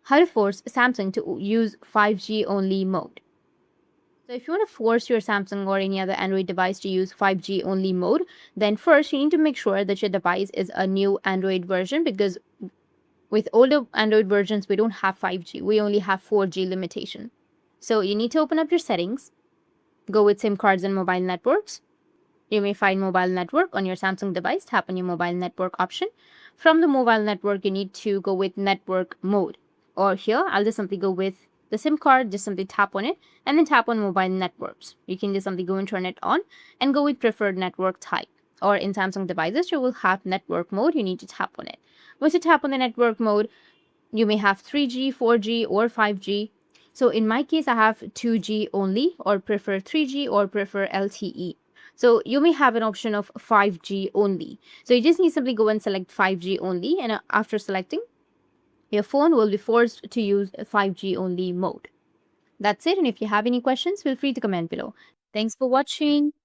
how to force Samsung to use 5G only mode. So if you want to force your Samsung or any other Android device to use 5G only mode, then first you need to make sure that your device is a new Android version, because with older Android versions, we don't have 5G. We only have 4G limitation. So you need to open up your settings, go with SIM cards and mobile networks. You may find mobile network on your Samsung device, tap on your mobile network option. From the mobile network, you need to go with network mode. Or here, I'll just simply go with the SIM card, just simply tap on it, and then tap on mobile networks. You can just simply go and turn it on and go with preferred network type. Or in Samsung devices, you will have network mode, you need to tap on it. Once you tap on the network mode, you may have 3G, 4G, or 5G. So in my case, I have 2G only, or prefer 3G, or prefer LTE. So you may have an option of 5G only. So you just need to simply go and select 5G only, and after selecting, your phone will be forced to use 5G only mode. That's it, and if you have any questions, feel free to comment below. Thanks for watching.